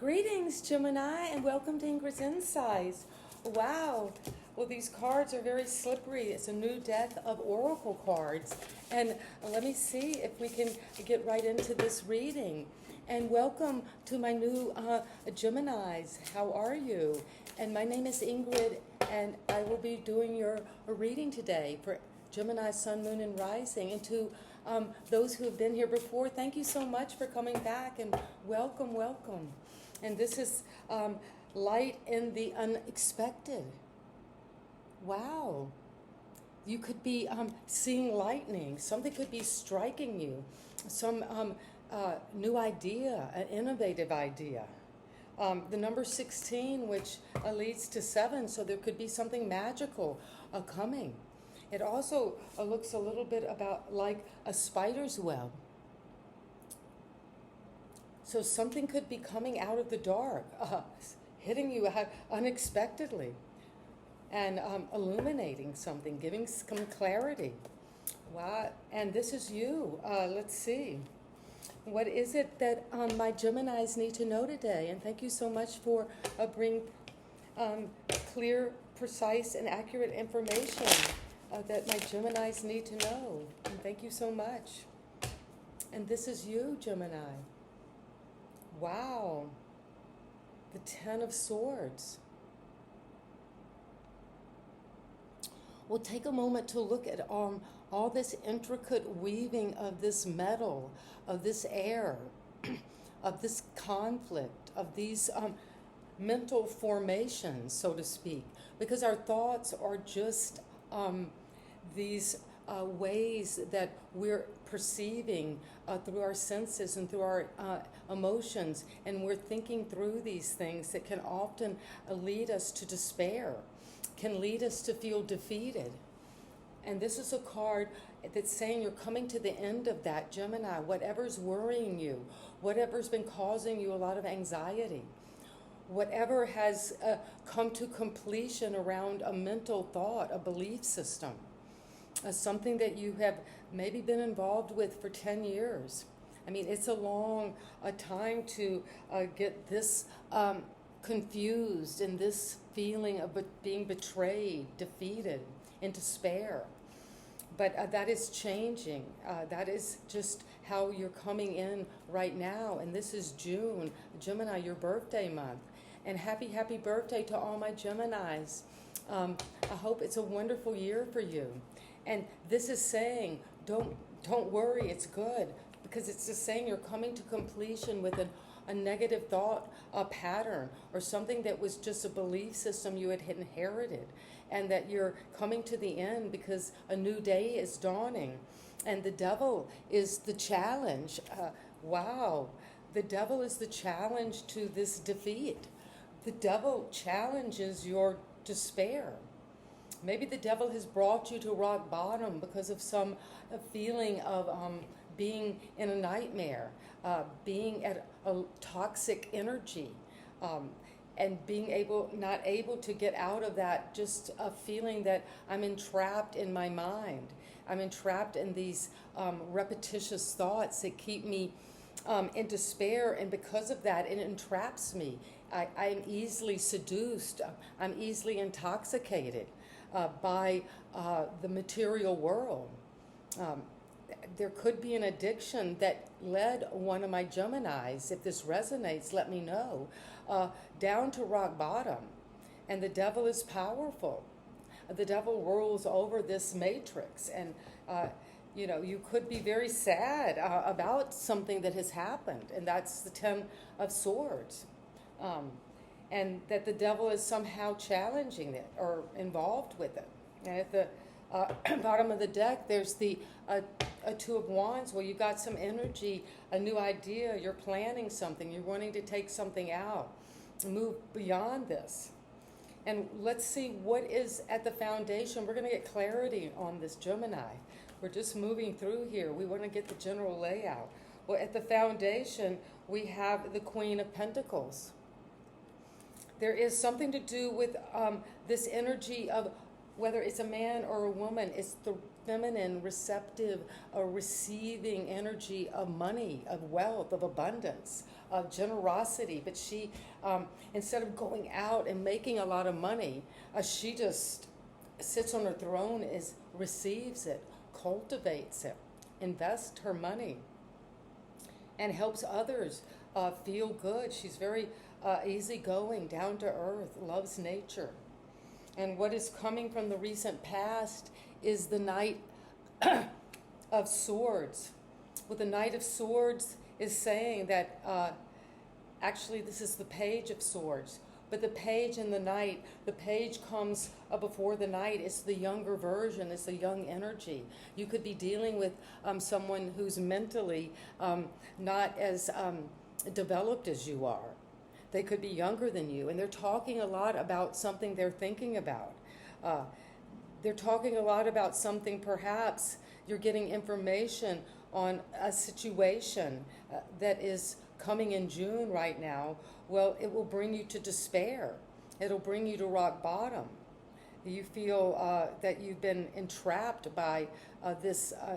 Greetings, Gemini, and welcome to Ingrid's Insights. Wow. Well, these cards are very slippery. It's a new deck of oracle cards. And let me see if we can get right into this reading. And welcome to my new Geminis. How are you? And my name is Ingrid, and I will be doing your reading today for Gemini, Sun, Moon, and Rising. And to those who have been here before, thank you so much for coming back, and welcome, welcome. And this is light in the unexpected. Wow. You could be seeing lightning. Something could be striking you. Some new idea, an innovative idea. The number 16, which leads to 7, so there could be something magical coming. It also looks a little bit about like a spider's web. So something could be coming out of the dark, hitting you unexpectedly, and illuminating something, giving some clarity. Wow, and this is you. Let's see. What is it that my Geminis need to know today? And thank you so much for bringing clear, precise, and accurate information that my Geminis need to know. And thank you so much. And this is you, Gemini. Wow. The 10 of Swords. We'll take a moment to look at all this intricate weaving of this metal, of this air, of this conflict, of these mental formations, so to speak, because our thoughts are just these ways that we're perceiving through our senses and through our emotions, and we're thinking through these things that can often lead us to despair, can lead us to feel defeated. And this is a card that's saying you're coming to the end of that, Gemini. Whatever's worrying you, whatever's been causing you a lot of anxiety, whatever has come to completion around a mental thought, a belief system, something that you have maybe been involved with for 10 years. I mean, it's a long time to get this confused and this feeling of being betrayed, defeated, in despair. But that is changing. That is just how you're coming in right now. And this is June, Gemini, your birthday month. And happy, happy birthday to all my Geminis. I hope it's a wonderful year for you. And this is saying, don't worry, it's good. Because it's just saying you're coming to completion with a negative thought, a pattern, or something that was just a belief system you had inherited. And that you're coming to the end because a new day is dawning. And the devil is the challenge. Wow. The devil is the challenge to this defeat. The devil challenges your despair. Maybe the devil has brought you to rock bottom because of some feeling of being in a nightmare, being at a toxic energy, and being not able to get out of that, just a feeling that I'm entrapped in my mind. I'm entrapped in these repetitious thoughts that keep me in despair, and because of that, it entraps me. I'm easily seduced. I'm easily intoxicated by the material world. There could be an addiction that led one of my Geminis, if this resonates, let me know, down to rock bottom. And the devil is powerful. The devil rules over this matrix. And, you could be very sad about something that has happened. And that's the 10 of Swords. And that the devil is somehow challenging it or involved with it. And at the bottom of the deck, there's the a 2 of Wands. Well, you got some energy, a new idea, you're planning something, you're wanting to take something out, move beyond this. And let's see what is at the foundation. We're going to get clarity on this, Gemini. We're just moving through here. We want to get the general layout. Well, at the foundation, we have the Queen of Pentacles. There is something to do with this energy of whether it's a man or a woman. It's feminine, receptive, receiving energy of money, of wealth, of abundance, of generosity. But she, instead of going out and making a lot of money, she just sits on her throne, receives it, cultivates it, invests her money, and helps others feel good. She's very easygoing, down to earth, loves nature. And what is coming from the recent past is the Knight of Swords. Well, the Knight of Swords is saying that, actually this is the Page of Swords, but the page and the knight, the page comes before the knight. It's the younger version, it's the young energy. You could be dealing with someone who's mentally not as developed as you are. They could be younger than you, and they're talking a lot about something they're thinking about. They're talking a lot about something, perhaps you're getting information on a situation that is coming in June right now. Well, it will bring you to despair. It'll bring you to rock bottom. You feel that you've been entrapped by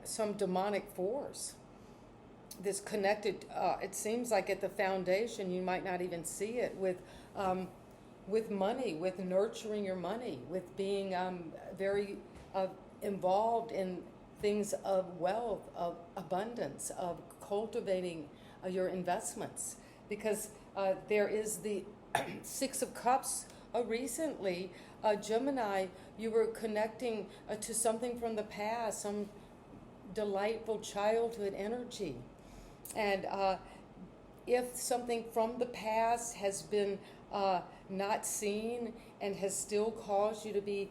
some demonic force. This connected, it seems like at the foundation, you might not even see it, with money, with nurturing your money, with being very involved in things of wealth, of abundance, of cultivating your investments. Because there is the Six of Cups. Recently, Gemini, you were connecting to something from the past, some delightful childhood energy. And if something from the past has been not seen and has still caused you to be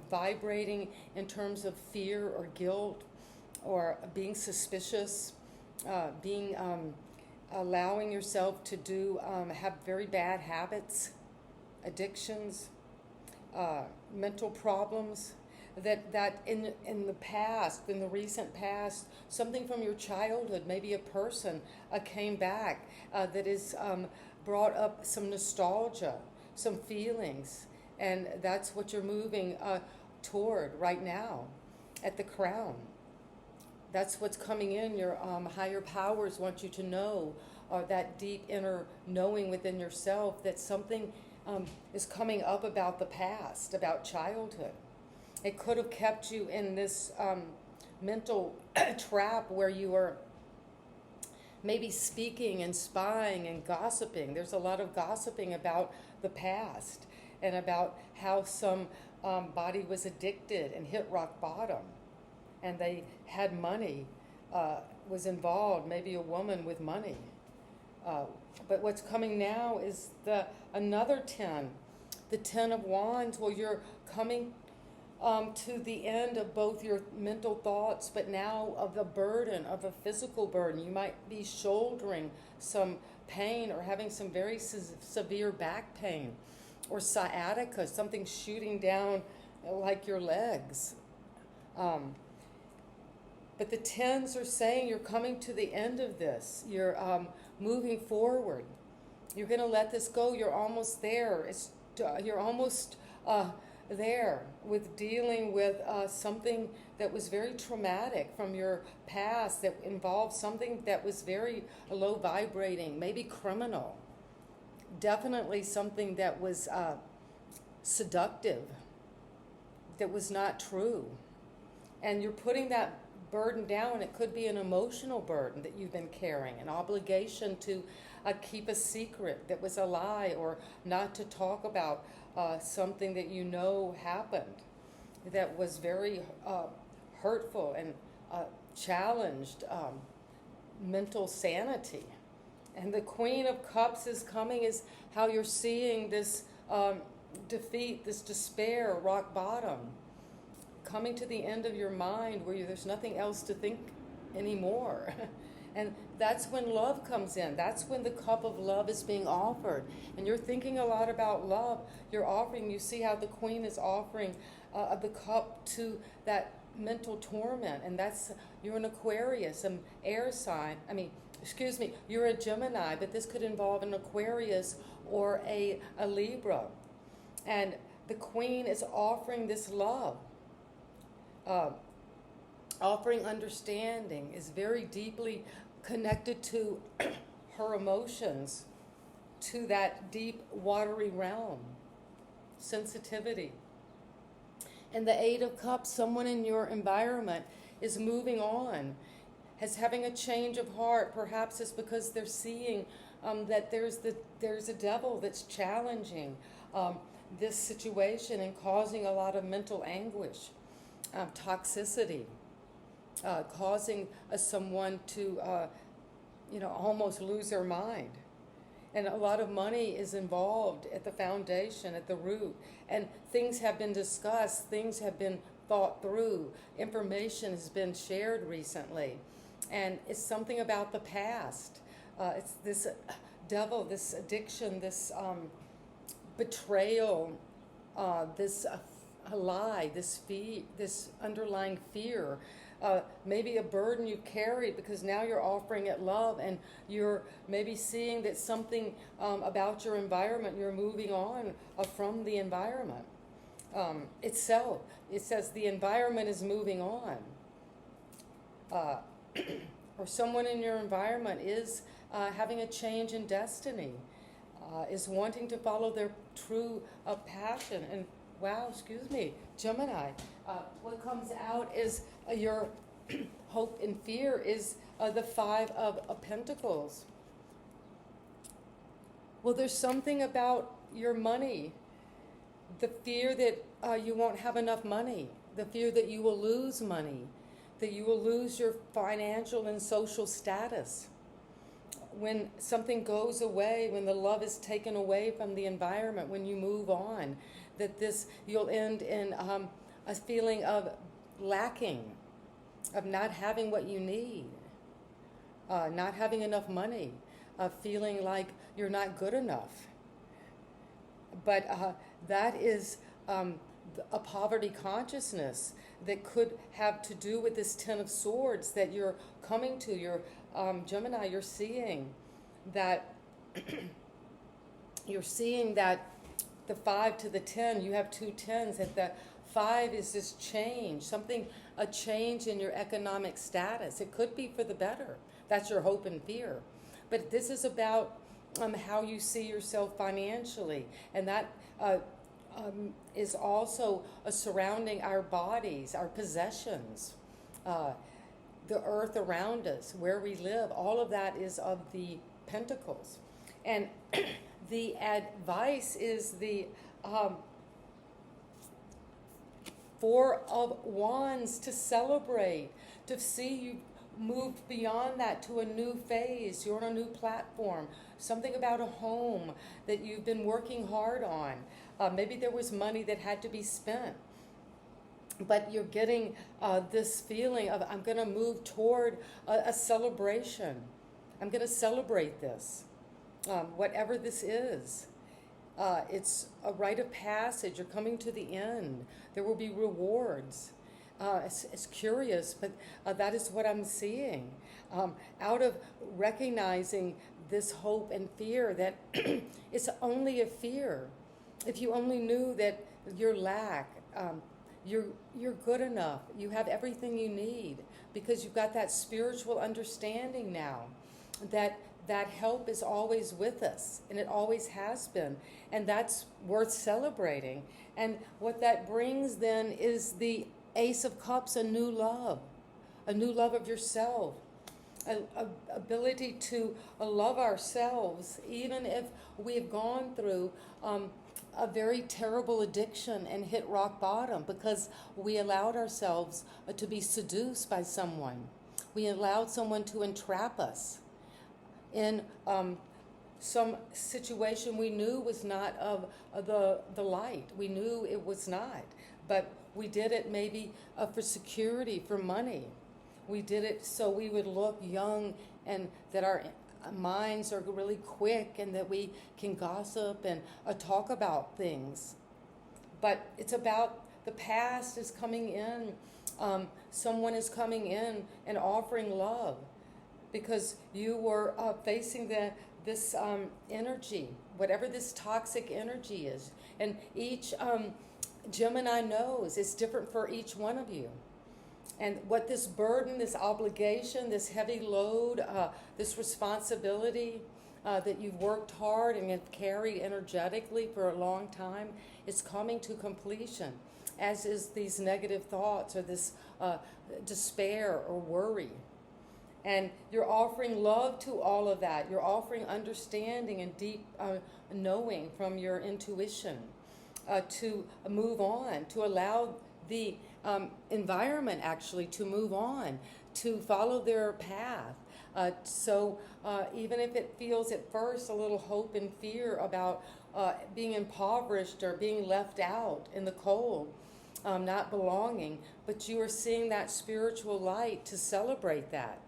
vibrating in terms of fear or guilt or being suspicious, allowing yourself to have very bad habits, addictions, mental problems, that in the past, in the recent past, something from your childhood, maybe a person came back that is brought up some nostalgia, some feelings, and that's what you're moving toward right now at the crown. That's what's coming in. Your higher powers want you to know, that deep inner knowing within yourself, that something is coming up about the past, about childhood. It could have kept you in this mental trap where you are maybe speaking and spying and gossiping. There's a lot of gossiping about the past and about how some body was addicted and hit rock bottom, and they had money, was involved, maybe a woman with money. But what's coming now is another 10, the 10 of Wands. Well, you're coming to the end of both your mental thoughts, but now of the burden, of a physical burden. You might be shouldering some pain or having some very severe back pain or sciatica, something shooting down like your legs. But the 10s are saying you're coming to the end of this. You're moving forward. You're going to let this go. You're almost there. You're almost there with dealing with something that was very traumatic from your past, that involved something that was very low vibrating, maybe criminal. Definitely something that was seductive, that was not true. And you're putting that burden down. It could be an emotional burden that you've been carrying, an obligation to keep a secret that was a lie, or not to talk about something that you know happened that was very hurtful and challenged mental sanity. And the Queen of Cups is coming, is how you're seeing this defeat, this despair, rock bottom, coming to the end of your mind where there's nothing else to think anymore. And that's when love comes in. That's when the cup of love is being offered. And you're thinking a lot about love. You're offering, you see how the Queen is offering the cup to that mental torment. And you're an Aquarius, an air sign. You're a Gemini, but this could involve an Aquarius or a Libra. And the Queen is offering this love. offering understanding, is very deeply connected to her emotions, to that deep, watery realm, sensitivity. And the Eight of Cups, someone in your environment is moving on, is having a change of heart. Perhaps it's because they're seeing that there's a devil that's challenging this situation and causing a lot of mental anguish, toxicity, causing someone to almost lose their mind. And a lot of money is involved at the foundation, at the root. And things have been discussed, things have been thought through, information has been shared recently. And it's something about the past. It's this devil, this addiction, this betrayal, this lie, this underlying fear. Maybe a burden you carry because now you're offering it love, and you're maybe seeing that something about your environment, you're moving on from the environment itself. It says the environment is moving on. Or someone in your environment is having a change in destiny, is wanting to follow their true passion. And Gemini, what comes out is your hope and fear is the Five of Pentacles. Well, there's something about your money, the fear that you won't have enough money, the fear that you will lose money, that you will lose your financial and social status. When something goes away, when the love is taken away from the environment, when you move on, that you'll end in a feeling of lacking, of not having what you need, not having enough money, feeling like you're not good enough. But that is a poverty consciousness that could have to do with this Ten of Swords that you're coming to. You're Gemini, you're seeing that the 5 to the 10, you have 2 10s, that the 5 is this change, a change in your economic status. It could be for the better. That's your hope and fear. But this is about how you see yourself financially, and that is also surrounding our bodies, our possessions, the earth around us, where we live. All of that is of the Pentacles. And the advice is the Four of Wands, to celebrate, to see you moved beyond that to a new phase. You're on a new platform. Something about a home that you've been working hard on. Maybe there was money that had to be spent. But you're getting this feeling of, I'm going to move toward a celebration. I'm going to celebrate this, whatever this is. It's a rite of passage. You're coming to the end. There will be rewards. It's curious, but that is what I'm seeing. Out of recognizing this hope and fear, that it's only a fear. If you only knew that your lack, you're good enough. You have everything you need because you've got that spiritual understanding now that help is always with us, and it always has been, and that's worth celebrating. And what that brings then is the Ace of Cups, a new love of yourself, an ability to love ourselves, even if we've gone through a very terrible addiction and hit rock bottom because we allowed ourselves to be seduced by someone. We allowed someone to entrap us in some situation we knew was not of the light. We knew it was not, but we did it maybe for security, for money. We did it so we would look young and that our minds are really quick and that we can gossip and talk about things. But it's about the past is coming in. Someone is coming in and offering love because you were facing this energy, whatever this toxic energy is. And each Gemini knows it's different for each one of you. And what this burden, this obligation, this heavy load, this responsibility that you've worked hard and have carried energetically for a long time is coming to completion, as is these negative thoughts or this despair or worry. And you're offering love to all of that. You're offering understanding and deep knowing from your intuition to move on, to allow the environment actually to move on, to follow their path. So even if it feels at first a little hope and fear about being impoverished or being left out in the cold, not belonging, but you are seeing that spiritual light to celebrate that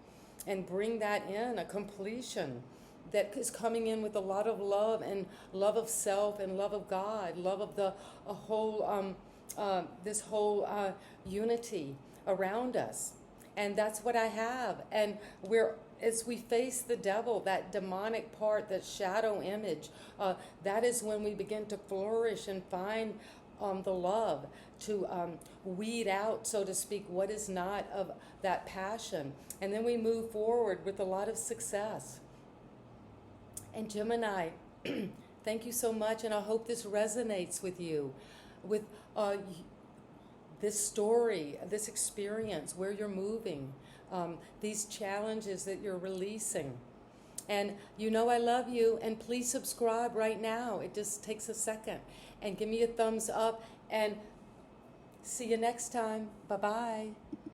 and bring that in, a completion that is coming in with a lot of love and love of self and love of God, love of the whole, this whole unity around us. And that's what I have. And as we face the devil, that demonic part, that shadow image, that is when we begin to flourish and find the love to weed out, so to speak, what is not of that passion. And then we move forward with a lot of success. And Gemini, thank you so much, and I hope this resonates with you, with this story, this experience, where you're moving, these challenges that you're releasing. And you know I love you, and please subscribe right now. It just takes a second. And give me a thumbs up, and see you next time. Bye-bye.